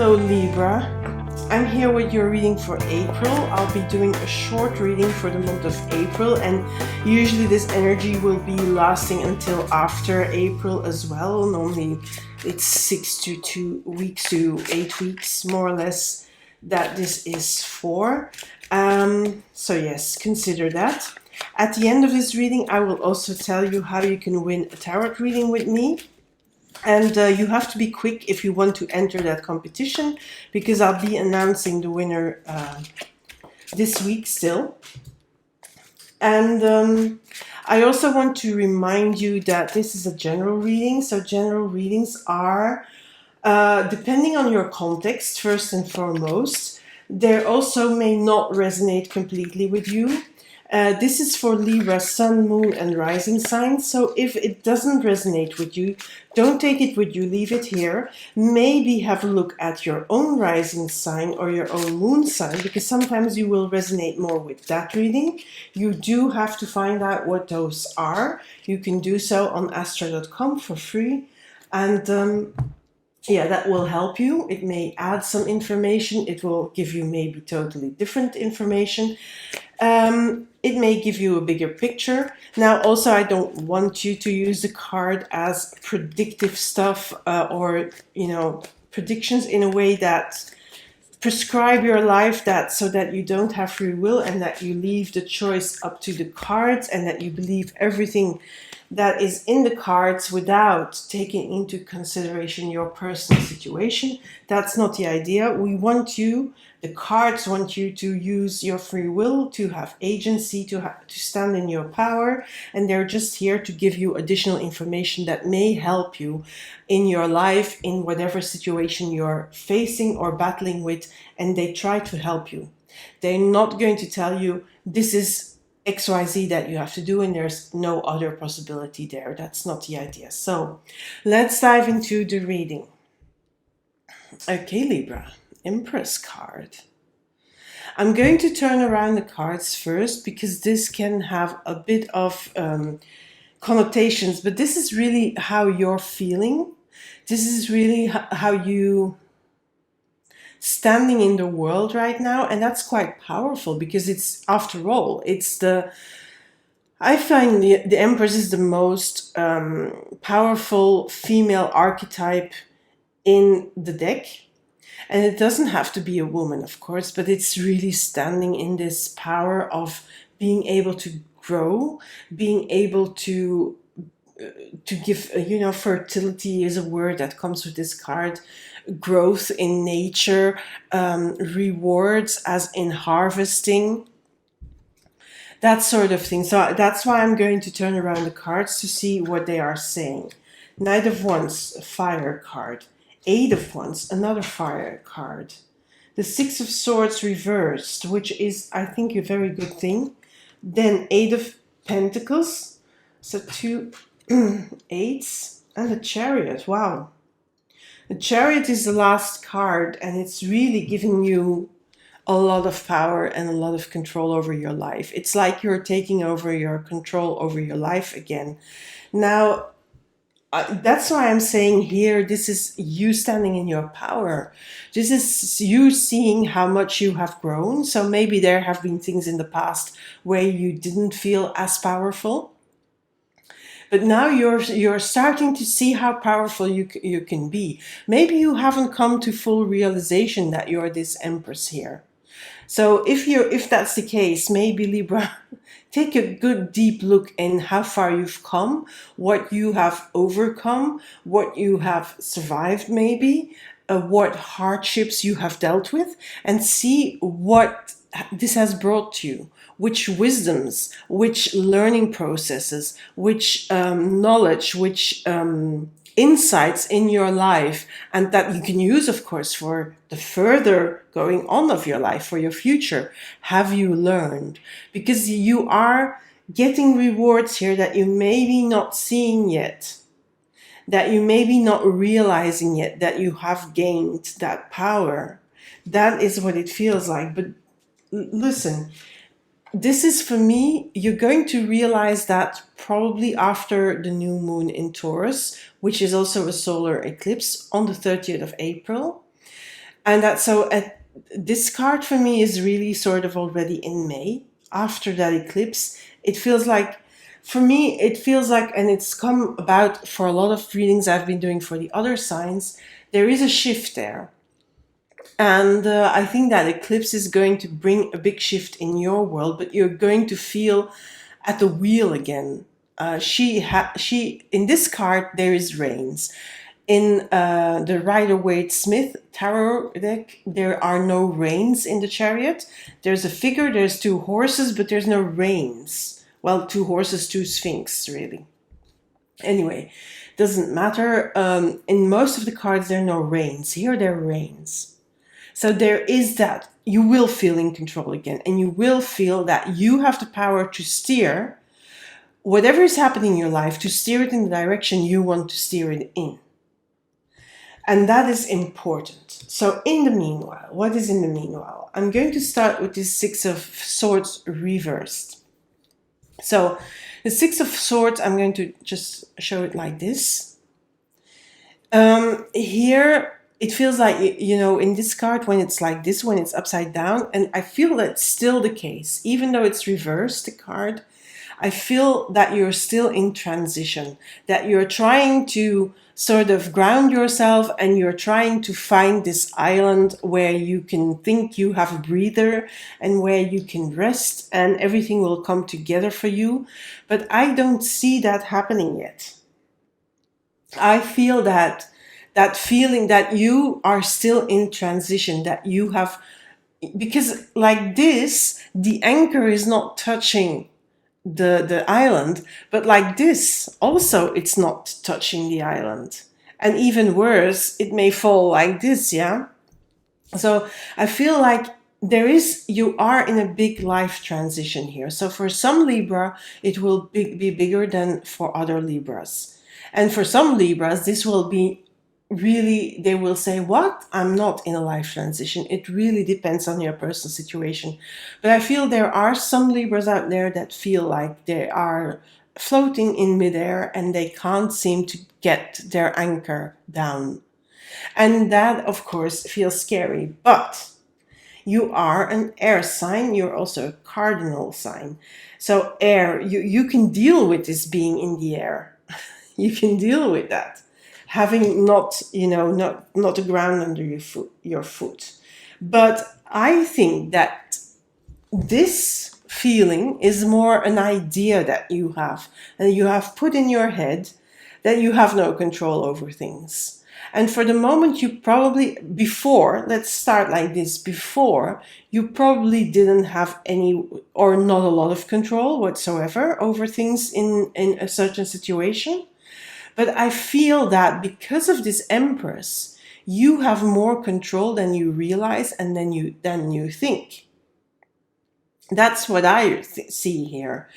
Hello Libra, I'm here with your reading for April. I'll be doing a short reading for the month of April, and usually this energy will be lasting until after April as well. Normally it's 6 to 2 weeks to 8 weeks more or less that this is for. So yes, consider that. At the end of this reading I will also tell you how you can win a tarot reading with me. And you have to be quick if you want to enter that competition, because I'll be announcing the winner this week still. And I also want to remind you that this is a general reading. So general readings are, depending on your context, first and foremost, they also may not resonate completely with you. This is for Libra, Sun, Moon, and Rising signs. So if it doesn't resonate with you, don't take it with you, leave it here. Maybe have a look at your own rising sign or your own moon sign, because sometimes you will resonate more with that reading. You do have to find out what those are. You can do so on astro.com for free. And yeah, that will help you. It may add some information. It will give you maybe totally different information. It may give you a bigger picture. Now, also, I don't want you to use the card as predictive stuff or, predictions in a way that prescribe your life, that so that you don't have free will and that you leave the choice up to the cards and that you believe everything that is in the cards without taking into consideration your personal situation. That's not the idea. The cards want you to use your free will, to have agency, to stand in your power, and they're just here to give you additional information that may help you in your life, in whatever situation you're facing or battling with, and they try to help you. They're not going to tell you this is XYZ that you have to do and there's no other possibility there. That's not the idea. So let's dive into the reading. Okay, Libra, Empress card. I'm going to turn around the cards first because this can have a bit of connotations, but this is really how you're feeling. This is really how you standing in the world right now, and that's quite powerful because it's, after all, I find the Empress is the most powerful female archetype in the deck. And it doesn't have to be a woman, of course, but it's really standing in this power of being able to grow, being able to give, fertility is a word that comes with this card, growth in nature, rewards as in harvesting, that sort of thing. So that's why I'm going to turn around the cards to see what they are saying. Knight of Wands, a fire card. Eight of Wands, another fire card. The Six of Swords reversed, which is, I think, a very good thing. Then Eight of Pentacles, so two eights, and the Chariot. Wow. The Chariot is the last card, and it's really giving you a lot of power and a lot of control over your life. It's like you're taking over your control over your life again. Now, that's why I'm saying here, this is you standing in your power. This is you seeing how much you have grown. So maybe there have been things in the past where you didn't feel as powerful. But now you're starting to see how powerful you can be. Maybe you haven't come to full realization that you're this Empress here. So if that's the case, maybe Libra, take a good deep look in how far you've come, what you have overcome, what you have survived maybe, what hardships you have dealt with, and see what this has brought you, which wisdoms, which learning processes, which knowledge, which insights in your life, and that you can use, of course, for the further going on of your life, for your future, have you learned? Because you are getting rewards here that you may be not seeing yet, that you may be not realizing yet, that you have gained that power. That is what it feels like. But listen, this is, for me, you're going to realize that probably after the new moon in Taurus, which is also a solar eclipse on the 30th of April. And that so this card for me is really sort of already in May after that eclipse. It feels like, for me, it feels like, and it's come about for a lot of readings I've been doing for the other signs, there is a shift there. And I think that eclipse is going to bring a big shift in your world, but you're going to feel at the wheel again. She in this card there is reins. In the Rider-Waite-Smith tarot deck, there are no reins in the chariot. There's a figure, there's two horses, but there's no reins. Well, two horses, two sphinx, really. Anyway, doesn't matter. In most of the cards, there are no reins. Here, there are reins. So there is that. You will feel in control again, and you will feel that you have the power to steer whatever is happening in your life, to steer it in the direction you want to steer it in. And that is important. So in the meanwhile, what is in the meanwhile? I'm going to start with this Six of Swords reversed. So the Six of Swords, I'm going to just show it like this. Here, it feels like, you know, in this card, when it's like this, when it's upside down, and I feel that's still the case. Even though it's reversed, the card, I feel that you're still in transition, that you're trying to sort of ground yourself, and you're trying to find this island where you can think you have a breather and where you can rest and everything will come together for you. But I don't see that happening yet. I feel that feeling that you are still in transition, that you have, because like this, the anchor is not touching the island, but like this also it's not touching the island, and even worse, it may fall like this. Yeah, so I feel like you are in a big life transition here. So for some Libra it will be bigger than for other Libras, and for some Libras this will be really, they will say, what? I'm not in a life transition. It really depends on your personal situation. But I feel there are some Libras out there that feel like they are floating in midair and they can't seem to get their anchor down. And that, of course, feels scary. But you are an air sign. You're also a cardinal sign. So air, you can deal with this being in the air. You can deal with that. Having not, you know, not the ground under your foot. But I think that this feeling is more an idea that you have, and you have put in your head that you have no control over things. And for the moment, you probably, before, let's start like this, before, you probably didn't have any or not a lot of control whatsoever over things in a certain situation. But I feel that because of this Empress, you have more control than you realize and than you think. That's what I see here.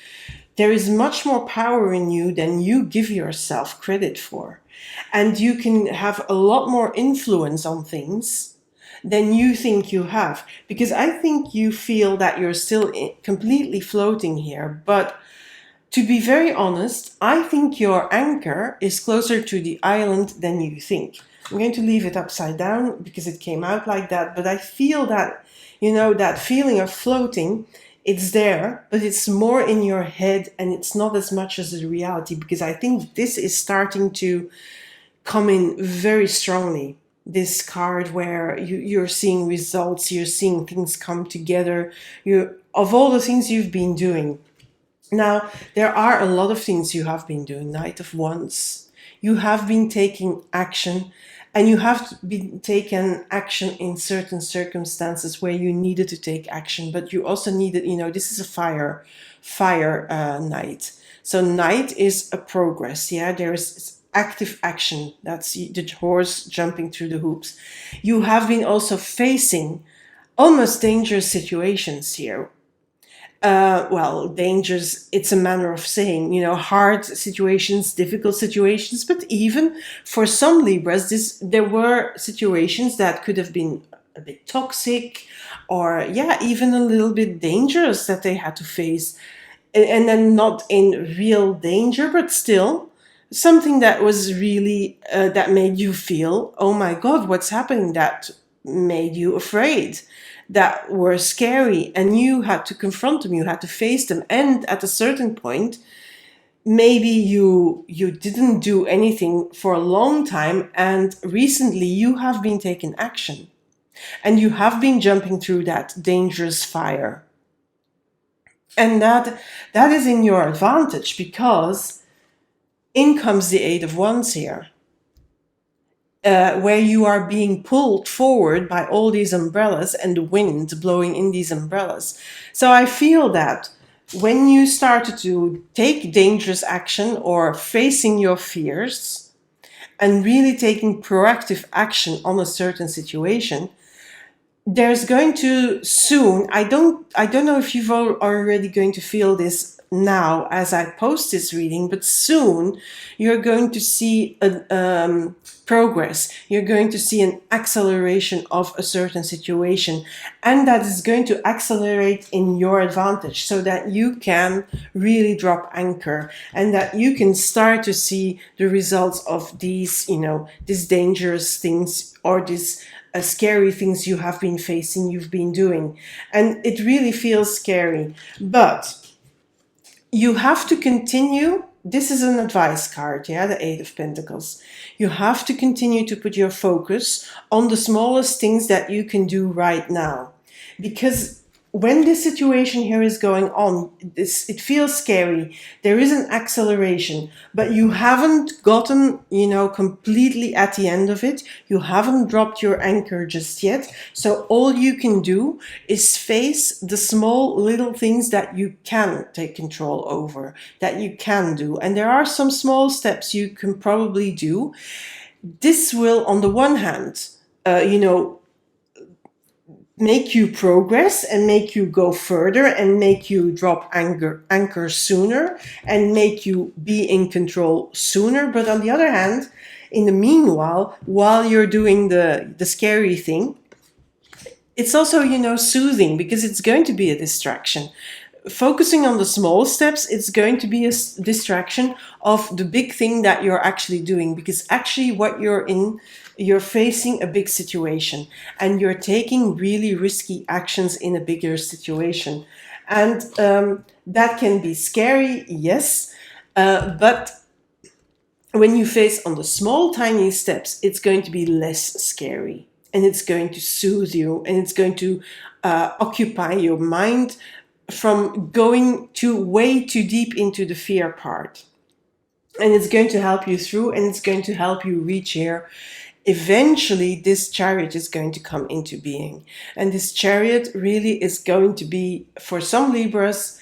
There is much more power in you than you give yourself credit for. And you can have a lot more influence on things than you think you have. Because I think you feel that you're still completely floating here, but to be very honest, I think your anchor is closer to the island than you think. I'm going to leave it upside down because it came out like that, but I feel that, you know, that feeling of floating, it's there, but it's more in your head and it's not as much as the reality, because I think this is starting to come in very strongly. This card where you're seeing results, you're seeing things come together, of all the things you've been doing. Now, there are a lot of things you have been doing. Knight of Wands. You have been taking action, and you have been taking action in certain circumstances where you needed to take action, but you also needed, you know, this is a fire knight. So knight is a progress. Yeah, there's active action. That's the horse jumping through the hoops. You have been also facing almost dangerous situations here. Well, dangers, it's a manner of saying, you know, hard situations, difficult situations, but even for some Libras, there were situations that could have been a bit toxic or, yeah, even a little bit dangerous that they had to face. And then not in real danger, but still something that was really, that made you feel, oh my God, what's happening? That made you afraid, that were scary, and you had to confront them, you had to face them. And at a certain point, maybe you didn't do anything for a long time, and recently you have been taking action, and you have been jumping through that dangerous fire. And that is in your advantage, because in comes the Eight of Wands here, where you are being pulled forward by all these umbrellas and the wind blowing in these umbrellas. So I feel that when you started to take dangerous action or facing your fears and really taking proactive action on a certain situation, there's going to soon, I don't know if you've already going to feel this now as I post this reading, but soon you're going to see a progress. You're going to see an acceleration of a certain situation, and that is going to accelerate in your advantage, so that you can really drop anchor, and that you can start to see the results of these, these dangerous things, or these scary things you have been facing, you've been doing. And it really feels scary, but you have to continue. This is an advice card, yeah, the Eight of Pentacles. You have to continue to put your focus on the smallest things that you can do right now. Because when this situation here is going on, it feels scary. There is an acceleration, but you haven't gotten, completely at the end of it. You haven't dropped your anchor just yet. So all you can do is face the small little things that you can take control over, that you can do. And there are some small steps you can probably do. This will, on the one hand, make you progress and make you go further and make you drop anchor sooner and make you be in control sooner. But on the other hand, in the meanwhile, while you're doing the scary thing, it's also, soothing, because it's going to be a distraction. Focusing on the small steps, it's going to be a distraction of the big thing that you're actually doing, because actually what you're facing a big situation, and you're taking really risky actions in a bigger situation. And that can be scary, yes, but when you face on the small, tiny steps, it's going to be less scary, and it's going to soothe you, and it's going to occupy your mind from going way too deep into the fear part. And it's going to help you through, and it's going to help you reach here. Eventually, this Chariot is going to come into being. And this Chariot really is going to be, for some Libras,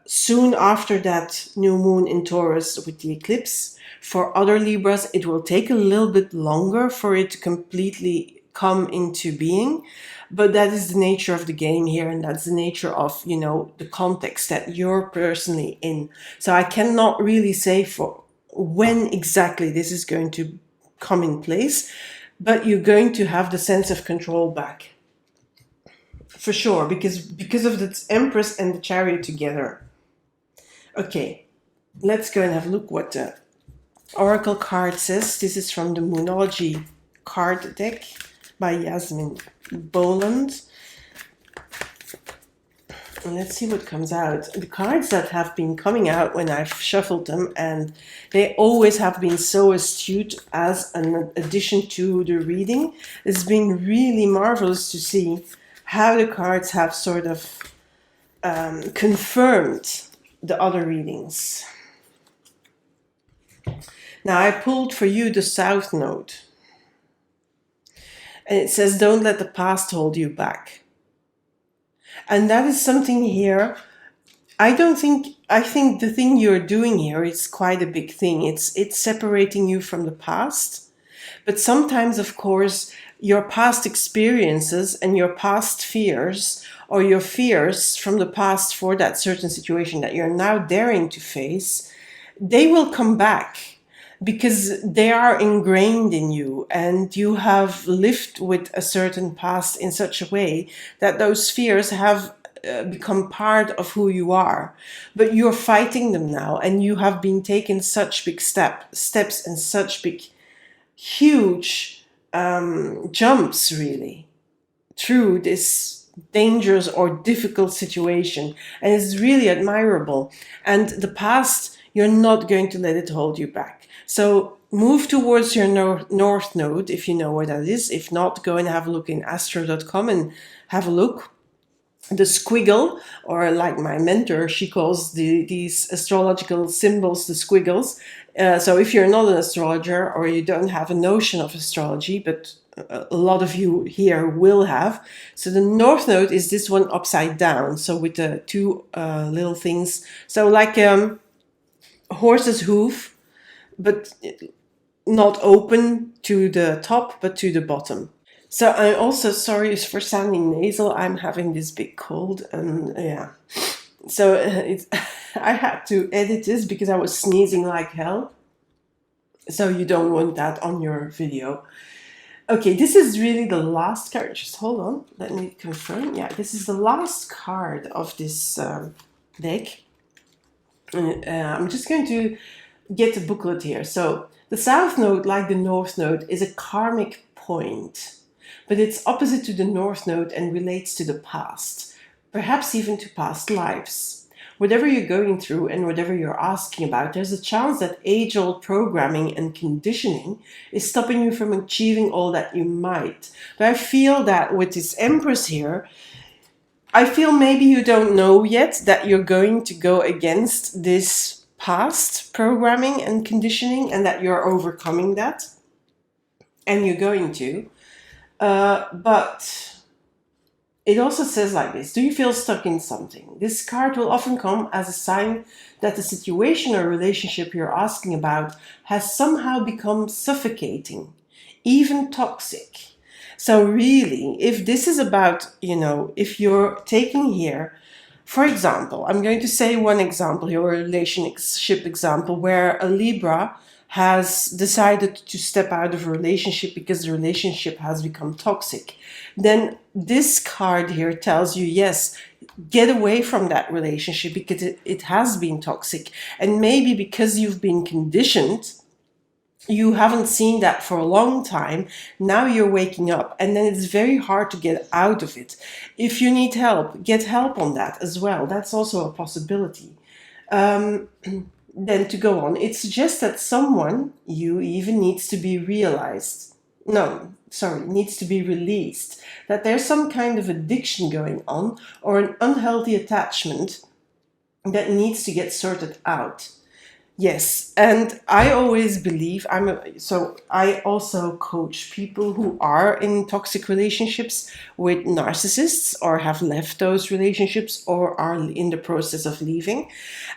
soon after that new moon in Taurus with the eclipse. For other Libras, it will take a little bit longer for it to completely come into being. But that is the nature of the game here, and that's the nature of, the context that you're personally in. So I cannot really say for when exactly this is going to come in place, but you're going to have the sense of control back. For sure, because of the Empress and the Chariot together. Okay, let's go and have a look what the Oracle card says. This is from the Moonology card deck by Yasmin Boland. And let's see what comes out. The cards that have been coming out when I've shuffled them, and they always have been so astute as an addition to the reading. It's been really marvelous to see how the cards have sort of confirmed the other readings. Now I pulled for you the South Node. And it says, don't let the past hold you back. And that is something here. I think the thing you're doing here is quite a big thing. It's separating you from the past. But sometimes, of course, your past experiences and your past fears, or your fears from the past for that certain situation that you're now daring to face, they will come back, because they are ingrained in you, and you have lived with a certain past in such a way that those fears have become part of who you are. But you're fighting them now, and you have been taking such big steps and such big, huge jumps really through this dangerous or difficult situation, and it's really admirable. And the past, you're not going to let it hold you back. So move towards your north node, if you know where that is. If not, go and have a look in astro.com and have a look. The squiggle, or like my mentor, she calls these astrological symbols the squiggles. So if you're not an astrologer or you don't have a notion of astrology, but a lot of you here will have. So the north node is this one upside down. So with the two little things. So like a horse's hoof, but not open to the top, but to the bottom. So I'm also sorry for sounding nasal. I'm having this big cold, and yeah. So I had to edit this because I was sneezing like hell. So you don't want that on your video. Okay, this is really the last card. Just hold on, let me confirm. Yeah, this is the last card of this deck. I'm just going to get the booklet here. So the south node, like the north node, is a karmic point, but it's opposite to the north node and relates to the past, perhaps even to past lives. Whatever you're going through and whatever you're asking about, there's a chance that age-old programming and conditioning is stopping you from achieving all that you might. But I feel that with this Empress here, I feel maybe you don't know yet that you're going to go against this past programming and conditioning, and that you're overcoming that. And you're going to. But it also says like this: do you feel stuck in something? This card will often come as a sign that the situation or relationship you're asking about has somehow become suffocating, even toxic. So really, if this is about, if you're taking here, for example, I'm going to say one example here, a relationship example, where a Libra has decided to step out of a relationship because the relationship has become toxic, then this card here tells you, yes, get away from that relationship because it has been toxic. And maybe because you've been conditioned, you haven't seen that for a long time. Now you're waking up, and then it's very hard to get out of it. If you need help, get help on that as well. That's also a possibility. Then to go on, it suggests that someone, you even, needs to be realized. No, sorry, needs to be released. That there's some kind of addiction going on, or an unhealthy attachment that needs to get sorted out. Yes, and I always believe I also coach people who are in toxic relationships with narcissists, or have left those relationships, or are in the process of leaving.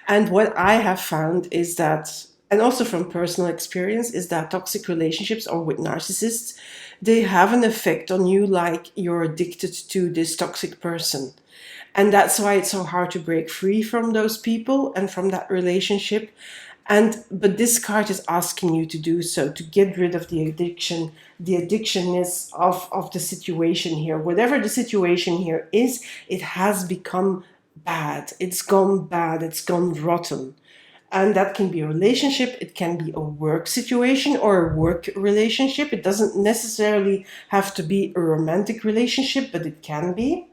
And what I have found is that, and also from personal experience, is that toxic relationships, or with narcissists, they have an effect on you like you're addicted to this toxic person. And that's why it's so hard to break free from those people and from that relationship. But this card is asking you to do so, to get rid of the addiction, the addictionness of the situation here. Whatever the situation here is, it has become bad. It's gone bad. It's gone rotten. And that can be a relationship. It can be a work situation or a work relationship. It doesn't necessarily have to be a romantic relationship, but it can be.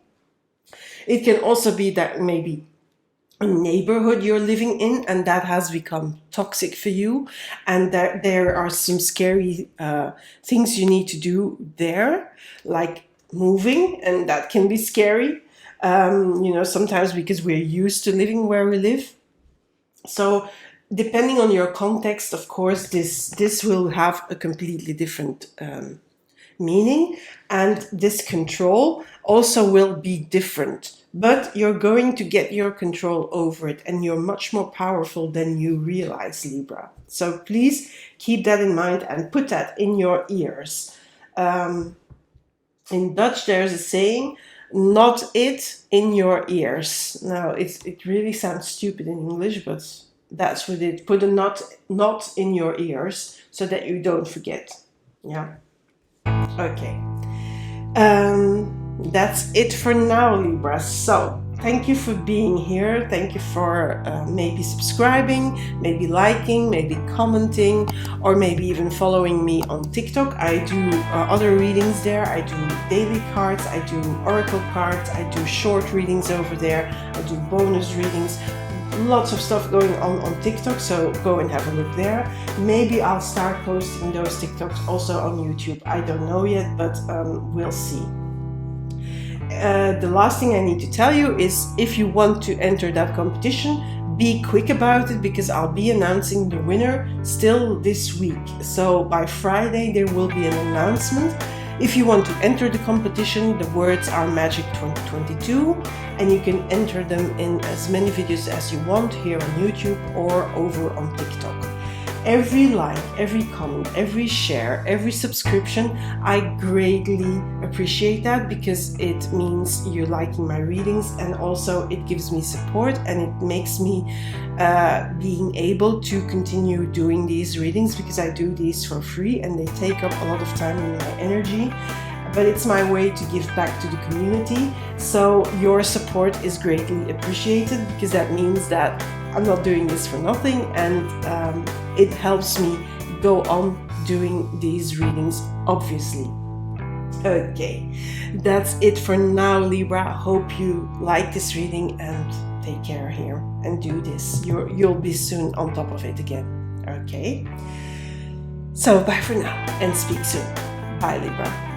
It can also be that maybe a neighborhood you're living in, and that has become toxic for you, and that there are some scary things you need to do there, like moving, and that can be scary, sometimes because we're used to living where we live. So depending on your context, of course, this will have a completely different meaning, and this control also will be different. But you're going to get your control over it, and you're much more powerful than you realize, Libra. So please keep that in mind and put that in your ears. In Dutch, there's a saying, not it in your ears. Now, it really sounds stupid in English, but that's what it. Put a not in your ears so that you don't forget. Yeah. Okay. That's it for now, Libra. So thank you for being here. Thank you for maybe subscribing, maybe liking, maybe commenting, or maybe even following me on TikTok. I do other readings there. I do daily cards, I do oracle cards, I do short readings over there, I do bonus readings. Lots of stuff going on TikTok, so go and have a look there. Maybe I'll start posting those TikToks also on YouTube. I don't know yet, but we'll see. The last thing I need to tell you is if you want to enter that competition, be quick about it, because I'll be announcing the winner still this week. So by Friday there will be an announcement. If you want to enter the competition, the words are Magic 2022, and you can enter them in as many videos as you want here on YouTube or over on TikTok. Every like, every comment, every share, every subscription, I greatly appreciate that, because it means you're liking my readings, and also it gives me support, and it makes me being able to continue doing these readings, because I do these for free and they take up a lot of time and my energy. But it's my way to give back to the community. So your support is greatly appreciated, because that means that I'm not doing this for nothing, and it helps me go on doing these readings, obviously. Okay, that's it for now, Libra. Hope you like this reading, and take care here and do this. You'll be soon on top of it again. Okay, so bye for now and speak soon. Bye, Libra.